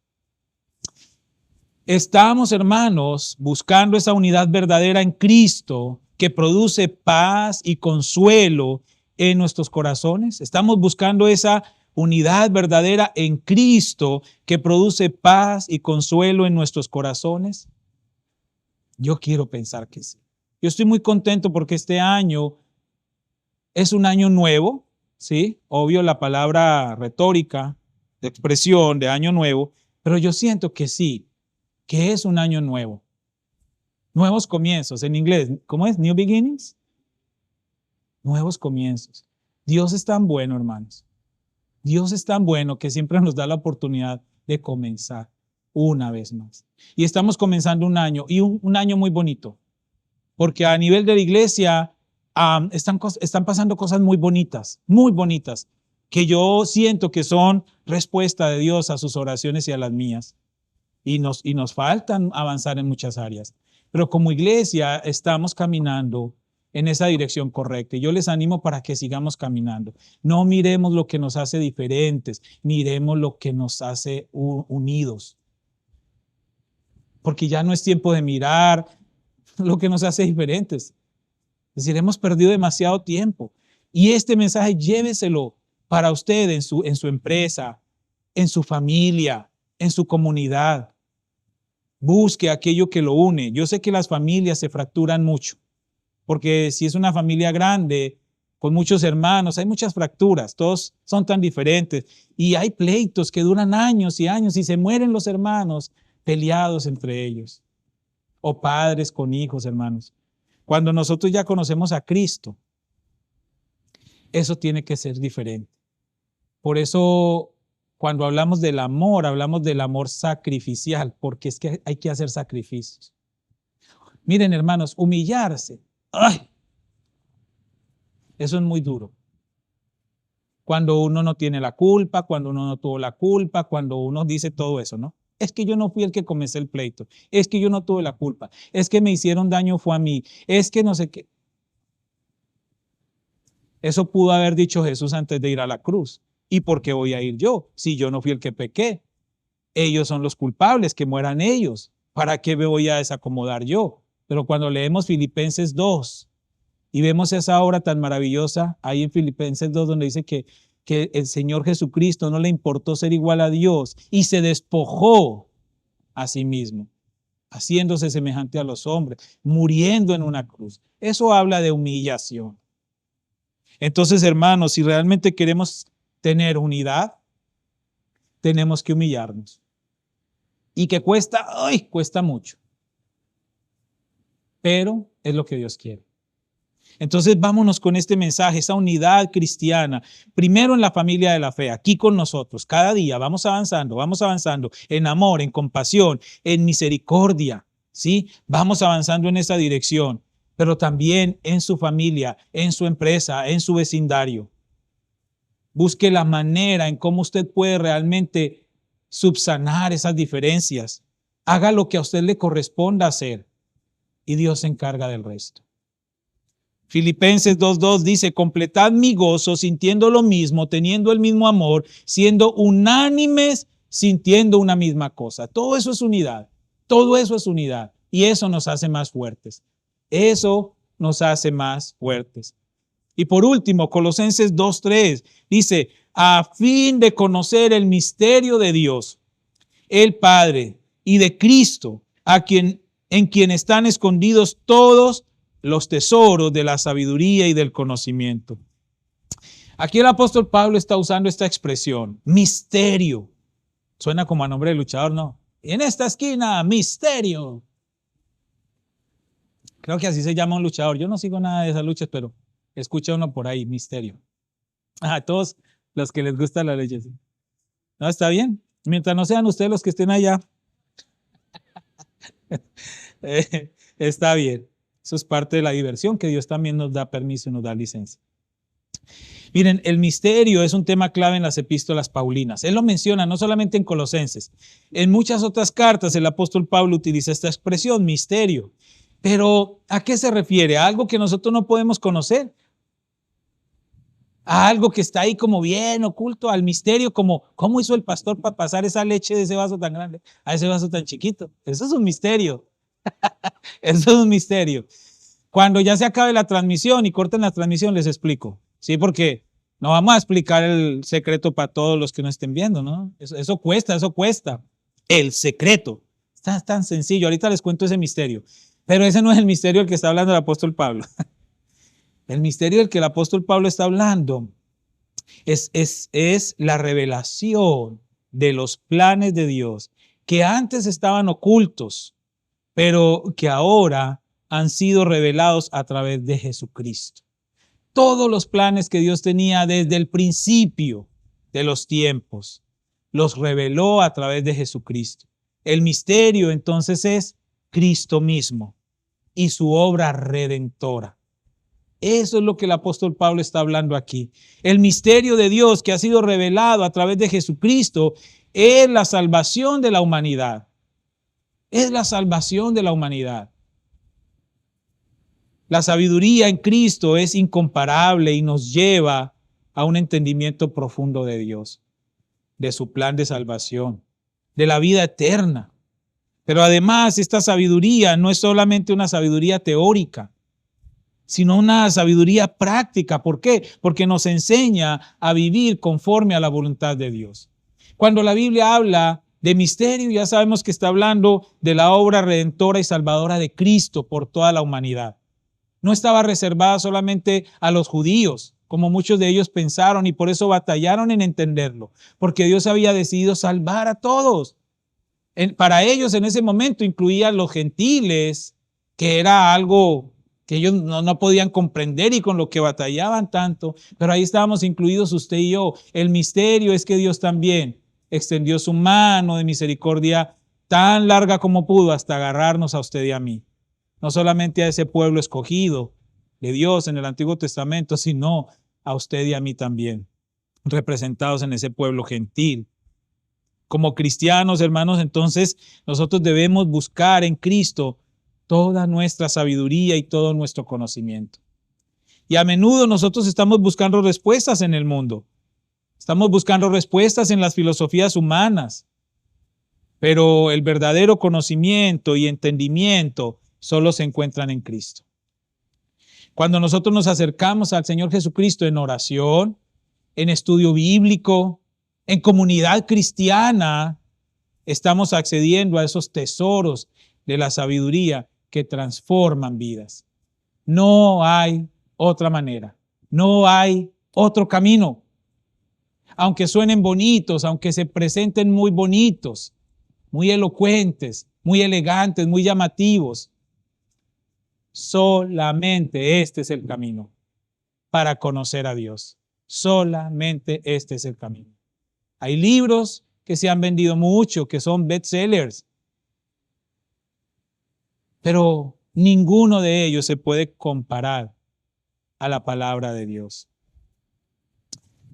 Estamos, hermanos, buscando esa unidad verdadera en Cristo que produce paz y consuelo en nuestros corazones. Estamos buscando esa unidad verdadera en Cristo que produce paz y consuelo en nuestros corazones. Yo quiero pensar que sí. Yo estoy muy contento porque este año es un año nuevo, ¿sí? Obvio la palabra retórica, de expresión de año nuevo, pero yo siento que sí, que es un año nuevo. Nuevos comienzos, en inglés, ¿cómo es? New beginnings. Nuevos comienzos. Dios es tan bueno, hermanos. Dios es tan bueno que siempre nos da la oportunidad de comenzar una vez más. Y estamos comenzando un año, y un año muy bonito, porque a nivel de la iglesia están pasando cosas muy bonitas, que yo siento que son respuesta de Dios a sus oraciones y a las mías. Y nos faltan avanzar en muchas áreas. Pero como iglesia estamos caminando en esa dirección correcta. Y yo les animo para que sigamos caminando. No miremos lo que nos hace diferentes, miremos lo que nos hace unidos. Porque ya no es tiempo de mirar lo que nos hace diferentes. Es decir, hemos perdido demasiado tiempo. Y este mensaje lléveselo para usted en su empresa, en su familia, en su comunidad. Busque aquello que lo une. Yo sé que las familias se fracturan mucho, porque si es una familia grande, con muchos hermanos, hay muchas fracturas, todos son tan diferentes y hay pleitos que duran años y años y se mueren los hermanos peleados entre ellos. O padres con hijos, hermanos. Cuando nosotros ya conocemos a Cristo, eso tiene que ser diferente. Por eso, cuando hablamos del amor sacrificial, porque es que hay que hacer sacrificios. Miren, hermanos, humillarse. ¡Ay! Eso es muy duro. Cuando uno no tiene la culpa, cuando uno no tuvo la culpa, cuando uno dice todo eso, ¿no? Es que yo no fui el que comencé el pleito. Es que yo no tuve la culpa. Es que me hicieron daño fue a mí. Es que no sé qué. Eso pudo haber dicho Jesús antes de ir a la cruz. ¿Y por qué voy a ir yo? Si yo no fui el que pequé. Ellos son los culpables, que mueran ellos. ¿Para qué me voy a desacomodar yo? Pero cuando leemos Filipenses 2 y vemos esa obra tan maravillosa ahí en Filipenses 2 donde dice que el Señor Jesucristo no le importó ser igual a Dios y se despojó a sí mismo, haciéndose semejante a los hombres, muriendo en una cruz. Eso habla de humillación. Entonces, hermanos, si realmente queremos tener unidad, tenemos que humillarnos. Y que cuesta mucho. Pero es lo que Dios quiere. Entonces vámonos con este mensaje, esa unidad cristiana, primero en la familia de la fe, aquí con nosotros, cada día vamos avanzando en amor, en compasión, en misericordia, ¿sí? Vamos avanzando en esa dirección, pero también en su familia, en su empresa, en su vecindario. Busque la manera en cómo usted puede realmente subsanar esas diferencias. Haga lo que a usted le corresponda hacer y Dios se encarga del resto. Filipenses 2:2 dice, completad mi gozo sintiendo lo mismo, teniendo el mismo amor, siendo unánimes, sintiendo una misma cosa. Todo eso es unidad. Todo eso es unidad. Y eso nos hace más fuertes. Eso nos hace más fuertes. Y por último, Colosenses 2:3 dice, a fin de conocer el misterio de Dios, el Padre, y de Cristo, en quien están escondidos todos los tesoros de la sabiduría y del conocimiento. Aquí el apóstol Pablo está usando esta expresión, misterio. Suena como a nombre de luchador, ¿no? Y en esta esquina, Misterio. Creo que así se llama un luchador. Yo no sigo nada de esas luchas, pero escucha uno por ahí, Misterio. A todos los que les gusta la leche. ¿Sí? No, está bien. Mientras no sean ustedes los que estén allá, está bien. Eso es parte de la diversión que Dios también nos da permiso y nos da licencia. Miren, el misterio es un tema clave en las epístolas paulinas. Él lo menciona no solamente en Colosenses. En muchas otras cartas el apóstol Pablo utiliza esta expresión, misterio. Pero, ¿a qué se refiere? ¿A algo que nosotros no podemos conocer? ¿A algo que está ahí como bien oculto? ¿Al misterio? Como, ¿cómo hizo el pastor para pasar esa leche de ese vaso tan grande a ese vaso tan chiquito? Eso es un misterio. Eso es un misterio. Cuando ya se acabe la transmisión y corten la transmisión, les explico. Sí, porque no vamos a explicar el secreto para todos los que no estén viendo, ¿no? Eso cuesta, eso cuesta. El secreto. Está tan sencillo. Ahorita les cuento ese misterio. Pero ese no es el misterio del que está hablando el apóstol Pablo. El misterio del que el apóstol Pablo está hablando es la revelación de los planes de Dios que antes estaban ocultos, pero que ahora han sido revelados a través de Jesucristo. Todos los planes que Dios tenía desde el principio de los tiempos, los reveló a través de Jesucristo. El misterio entonces es Cristo mismo y su obra redentora. Eso es lo que el apóstol Pablo está hablando aquí. El misterio de Dios que ha sido revelado a través de Jesucristo es la salvación de la humanidad. Es la salvación de la humanidad. La sabiduría en Cristo es incomparable y nos lleva a un entendimiento profundo de Dios, de su plan de salvación, de la vida eterna. Pero además, esta sabiduría no es solamente una sabiduría teórica, sino una sabiduría práctica. ¿Por qué? Porque nos enseña a vivir conforme a la voluntad de Dios. Cuando la Biblia habla de misterio, ya sabemos que está hablando de la obra redentora y salvadora de Cristo por toda la humanidad. No estaba reservada solamente a los judíos, como muchos de ellos pensaron y por eso batallaron en entenderlo, porque Dios había decidido salvar a todos. Para ellos en ese momento incluía a los gentiles, que era algo que ellos no podían comprender y con lo que batallaban tanto, pero ahí estábamos incluidos usted y yo. El misterio es que Dios también extendió su mano de misericordia tan larga como pudo hasta agarrarnos a usted y a mí. No solamente a ese pueblo escogido de Dios en el Antiguo Testamento, sino a usted y a mí también, representados en ese pueblo gentil. Como cristianos, hermanos, entonces nosotros debemos buscar en Cristo toda nuestra sabiduría y todo nuestro conocimiento. Y a menudo nosotros estamos buscando respuestas en el mundo. Estamos buscando respuestas en las filosofías humanas. Pero el verdadero conocimiento y entendimiento solo se encuentran en Cristo. Cuando nosotros nos acercamos al Señor Jesucristo en oración, en estudio bíblico, en comunidad cristiana, estamos accediendo a esos tesoros de la sabiduría que transforman vidas. No hay otra manera, no hay otro camino. Aunque suenen bonitos, aunque se presenten muy bonitos, muy elocuentes, muy elegantes, muy llamativos, solamente este es el camino para conocer a Dios. Solamente este es el camino. Hay libros que se han vendido mucho, que son bestsellers, pero ninguno de ellos se puede comparar a la palabra de Dios.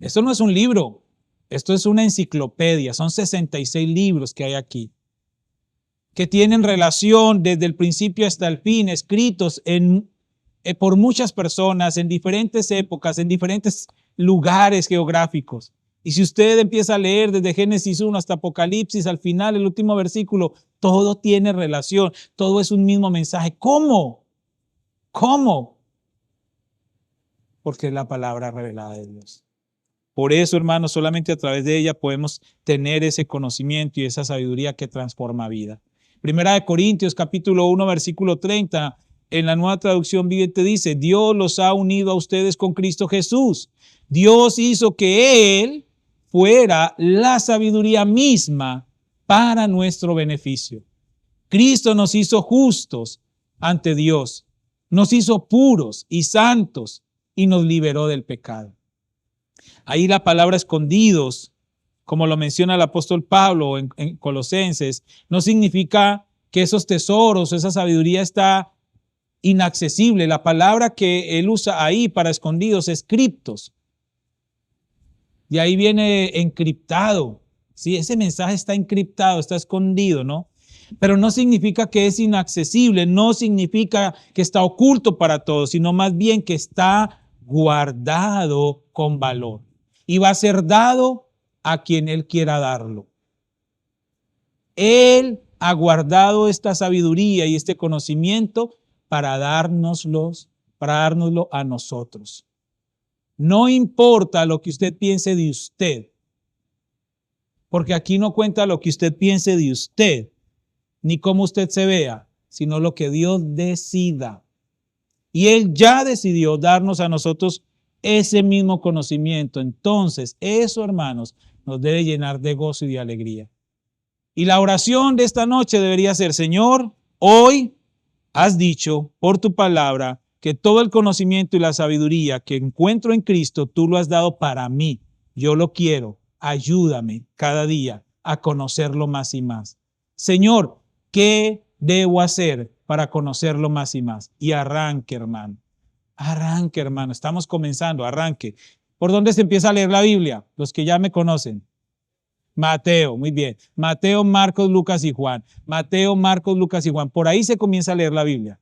Esto no es un libro, esto es una enciclopedia, son 66 libros que hay aquí, que tienen relación desde el principio hasta el fin, escritos por muchas personas en diferentes épocas, en diferentes lugares geográficos. Y si usted empieza a leer desde Génesis 1 hasta Apocalipsis, al final, el último versículo, todo tiene relación, todo es un mismo mensaje. ¿Cómo? ¿Cómo? Porque es la palabra revelada de Dios. Por eso, hermanos, solamente a través de ella podemos tener ese conocimiento y esa sabiduría que transforma vida. Primera de Corintios, capítulo 1, versículo 30, en la Nueva Traducción Viviente dice, Dios los ha unido a ustedes con Cristo Jesús. Dios hizo que Él fuera la sabiduría misma para nuestro beneficio. Cristo nos hizo justos ante Dios, nos hizo puros y santos y nos liberó del pecado. Ahí la palabra escondidos, como lo menciona el apóstol Pablo en Colosenses, no significa que esos tesoros, esa sabiduría está inaccesible. La palabra que él usa ahí para escondidos es criptos. De ahí viene encriptado. Sí, ese mensaje está encriptado, está escondido, ¿no? Pero no significa que es inaccesible, no significa que está oculto para todos, sino más bien que está guardado con valor. Y va a ser dado a quien Él quiera darlo. Él ha guardado esta sabiduría y este conocimiento para dárnoslo a nosotros. No importa lo que usted piense de usted, porque aquí no cuenta lo que usted piense de usted, ni cómo usted se vea, sino lo que Dios decida. Y Él ya decidió darnos a nosotros ese mismo conocimiento. Entonces, eso, hermanos, nos debe llenar de gozo y de alegría. Y la oración de esta noche debería ser: Señor, hoy has dicho por tu palabra que todo el conocimiento y la sabiduría que encuentro en Cristo, tú lo has dado para mí. Yo lo quiero. Ayúdame cada día a conocerlo más y más. Señor, ¿qué debo hacer para conocerlo más y más? Y arranque, hermano. Arranque, hermano. Estamos comenzando. Arranque. ¿Por dónde se empieza a leer la Biblia? Los que ya me conocen. Mateo, muy bien. Mateo, Marcos, Lucas y Juan. Mateo, Marcos, Lucas y Juan. Por ahí se comienza a leer la Biblia.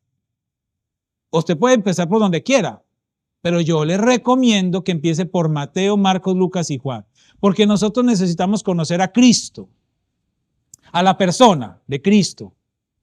Usted puede empezar por donde quiera, pero yo le recomiendo que empiece por Mateo, Marcos, Lucas y Juan, porque nosotros necesitamos conocer a Cristo, a la persona de Cristo,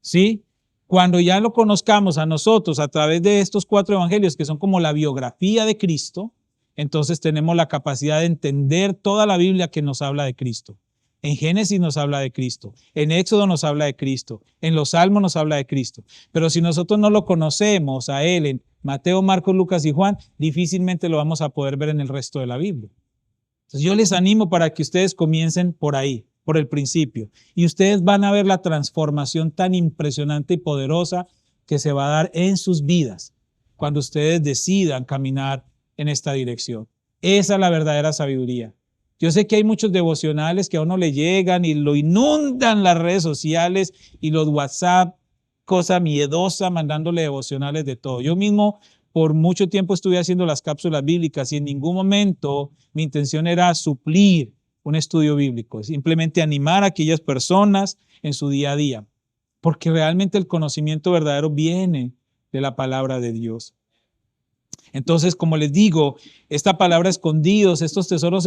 ¿sí? Cuando ya lo conozcamos a nosotros a través de estos 4 evangelios que son como la biografía de Cristo, entonces tenemos la capacidad de entender toda la Biblia que nos habla de Cristo. En Génesis nos habla de Cristo, en Éxodo nos habla de Cristo, en los Salmos nos habla de Cristo. Pero si nosotros no lo conocemos a Él en Mateo, Marcos, Lucas y Juan, difícilmente lo vamos a poder ver en el resto de la Biblia. Entonces yo les animo para que ustedes comiencen por ahí, por el principio. Y ustedes van a ver la transformación tan impresionante y poderosa que se va a dar en sus vidas cuando ustedes decidan caminar en esta dirección. Esa es la verdadera sabiduría. Yo sé que hay muchos devocionales que a uno le llegan y lo inundan las redes sociales y los WhatsApp, cosa miedosa, mandándole devocionales de todo. Yo mismo por mucho tiempo estuve haciendo las cápsulas bíblicas y en ningún momento mi intención era suplir un estudio bíblico, simplemente animar a aquellas personas en su día a día, porque realmente el conocimiento verdadero viene de la palabra de Dios. Entonces, como les digo, esta palabra escondidos, estos tesoros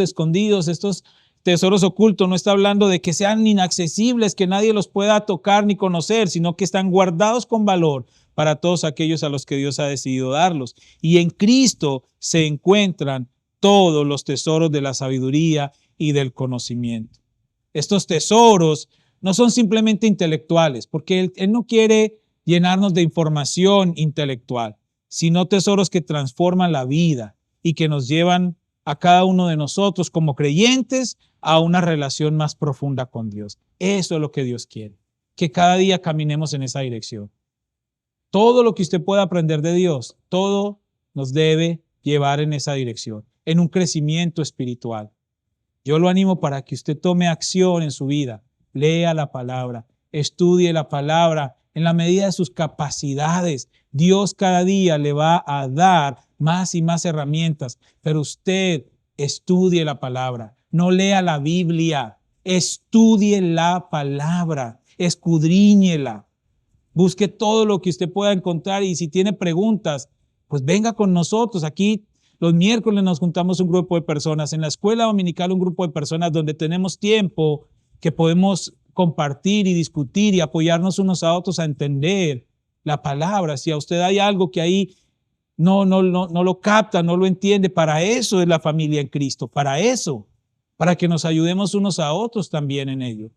ocultos, no está hablando de que sean inaccesibles, que nadie los pueda tocar ni conocer, sino que están guardados con valor para todos aquellos a los que Dios ha decidido darlos. Y en Cristo se encuentran todos los tesoros de la sabiduría y del conocimiento. Estos tesoros no son simplemente intelectuales, porque Él no quiere llenarnos de información intelectual, sino tesoros que transforman la vida y que nos llevan a cada uno de nosotros como creyentes a una relación más profunda con Dios. Eso es lo que Dios quiere, que cada día caminemos en esa dirección. Todo lo que usted pueda aprender de Dios, todo nos debe llevar en esa dirección, en un crecimiento espiritual. Yo lo animo para que usted tome acción en su vida, lea la palabra, estudie la palabra en la medida de sus capacidades. Dios cada día le va a dar más y más herramientas, pero usted estudie la palabra, no lea la Biblia, estudie la palabra, escudriñela, busque todo lo que usted pueda encontrar y si tiene preguntas, pues venga con nosotros. Aquí los miércoles nos juntamos un grupo de personas, en la escuela dominical un grupo de personas donde tenemos tiempo que podemos compartir y discutir y apoyarnos unos a otros a entender la palabra. Si a usted hay algo que ahí no lo capta, no lo entiende, para eso es la familia en Cristo, para eso, para que nos ayudemos unos a otros también en ello.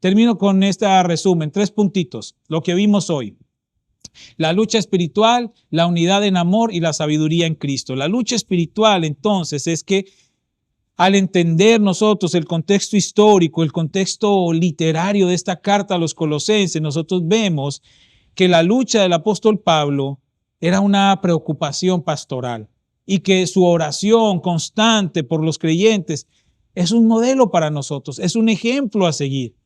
Termino con este resumen, 3 puntitos, lo que vimos hoy. La lucha espiritual, la unidad en amor y la sabiduría en Cristo. La lucha espiritual, entonces, es que al entender nosotros el contexto histórico, el contexto literario de esta carta a los Colosenses, nosotros vemos que la lucha del apóstol Pablo era una preocupación pastoral y que su oración constante por los creyentes es un modelo para nosotros, es un ejemplo a seguir.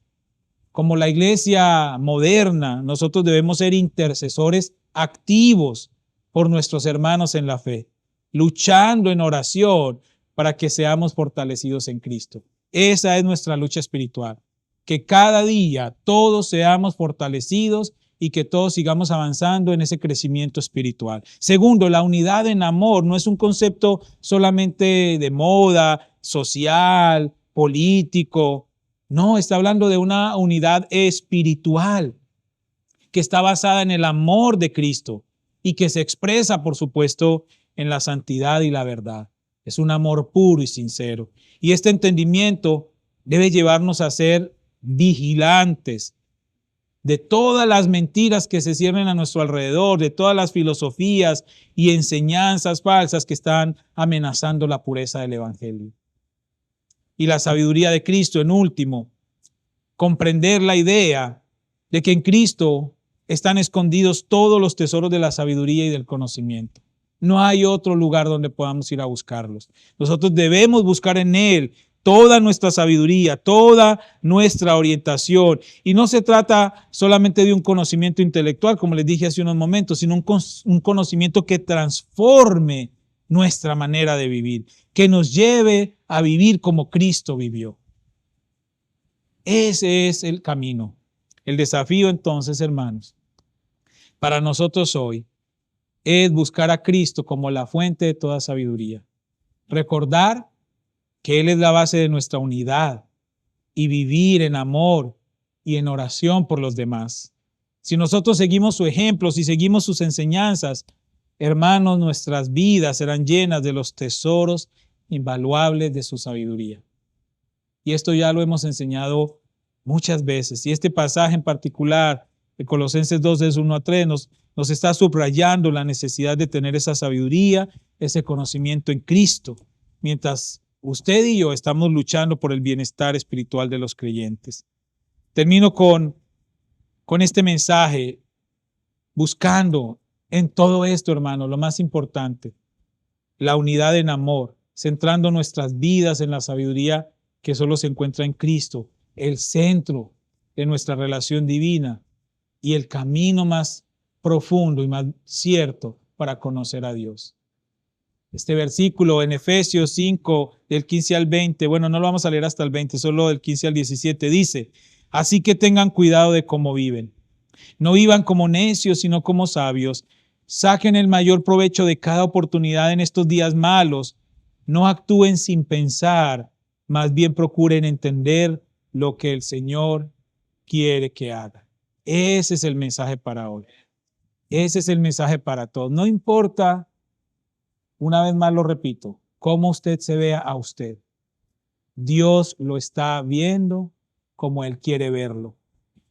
Como la iglesia moderna, nosotros debemos ser intercesores activos por nuestros hermanos en la fe, luchando en oración para que seamos fortalecidos en Cristo. Esa es nuestra lucha espiritual, que cada día todos seamos fortalecidos y que todos sigamos avanzando en ese crecimiento espiritual. Segundo, la unidad en amor no es un concepto solamente de moda, social, político. No, está hablando de una unidad espiritual que está basada en el amor de Cristo y que se expresa, por supuesto, en la santidad y la verdad. Es un amor puro y sincero. Y este entendimiento debe llevarnos a ser vigilantes de todas las mentiras que se ciernen a nuestro alrededor, de todas las filosofías y enseñanzas falsas que están amenazando la pureza del Evangelio. Y la sabiduría de Cristo, en último, comprender la idea de que en Cristo están escondidos todos los tesoros de la sabiduría y del conocimiento. No hay otro lugar donde podamos ir a buscarlos. Nosotros debemos buscar en Él toda nuestra sabiduría, toda nuestra orientación. Y no se trata solamente de un conocimiento intelectual, como les dije hace unos momentos, sino un conocimiento que transforme nuestra manera de vivir, que nos lleve a vivir como Cristo vivió. Ese es el camino. El desafío entonces, hermanos, para nosotros hoy es buscar a Cristo como la fuente de toda sabiduría. Recordar que Él es la base de nuestra unidad y vivir en amor y en oración por los demás. Si nosotros seguimos su ejemplo, si seguimos sus enseñanzas, hermanos, nuestras vidas serán llenas de los tesoros invaluables de su sabiduría. Y esto ya lo hemos enseñado muchas veces. Y este pasaje en particular, de Colosenses 2, del 1 a 3, nos está subrayando la necesidad de tener esa sabiduría, ese conocimiento en Cristo, mientras usted y yo estamos luchando por el bienestar espiritual de los creyentes. Termino con este mensaje, buscando en todo esto, hermano, lo más importante, la unidad en amor, centrando nuestras vidas en la sabiduría que solo se encuentra en Cristo, el centro de nuestra relación divina y el camino más profundo y más cierto para conocer a Dios. Este versículo en Efesios 5, del 15 al 20, bueno, no lo vamos a leer hasta el 20, solo del 15 al 17, dice: así que tengan cuidado de cómo viven. No vivan como necios, sino como sabios. Saquen el mayor provecho de cada oportunidad en estos días malos. No actúen sin pensar, más bien procuren entender lo que el Señor quiere que hagan. Ese es el mensaje para hoy. Ese es el mensaje para todos. No importa, una vez más lo repito, cómo usted se vea a usted. Dios lo está viendo como Él quiere verlo.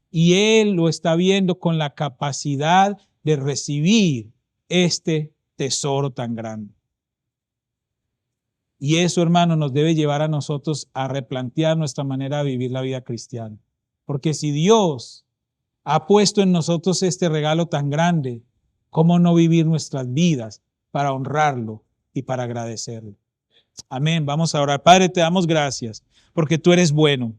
Y Él lo está viendo con la capacidad de recibir este tesoro tan grande. Y eso, hermano, nos debe llevar a nosotros a replantear nuestra manera de vivir la vida cristiana. Porque si Dios ha puesto en nosotros este regalo tan grande, ¿cómo no vivir nuestras vidas para honrarlo y para agradecerlo? Amén. Vamos a orar. Padre, te damos gracias porque tú eres bueno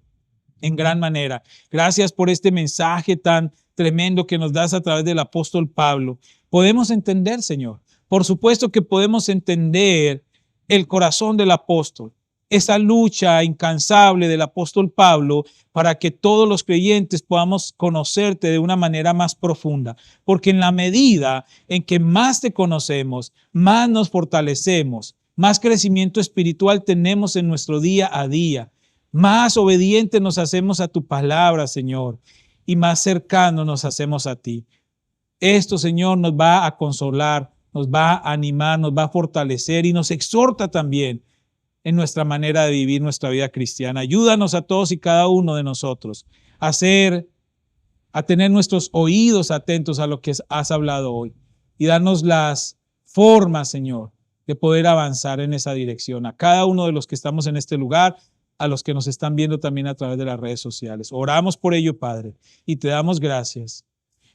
en gran manera. Gracias por este mensaje tan tremendo que nos das a través del apóstol Pablo. Podemos entender, Señor. Por supuesto que podemos entender el corazón del apóstol, esa lucha incansable del apóstol Pablo para que todos los creyentes podamos conocerte de una manera más profunda. Porque en la medida en que más te conocemos, más nos fortalecemos, más crecimiento espiritual tenemos en nuestro día a día, más obedientes nos hacemos a tu palabra, Señor, y más cercanos nos hacemos a ti. Esto, Señor, nos va a consolar, nos va a animar, nos va a fortalecer y nos exhorta también en nuestra manera de vivir nuestra vida cristiana. Ayúdanos a todos y cada uno de nosotros a tener nuestros oídos atentos a lo que has hablado hoy y darnos las formas, Señor, de poder avanzar en esa dirección. A cada uno de los que estamos en este lugar, a los que nos están viendo también a través de las redes sociales. Oramos por ello, Padre, y te damos gracias.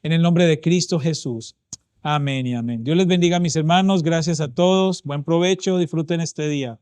En el nombre de Cristo Jesús. Amén y amén. Dios les bendiga, mis hermanos. Gracias a todos. Buen provecho. Disfruten este día.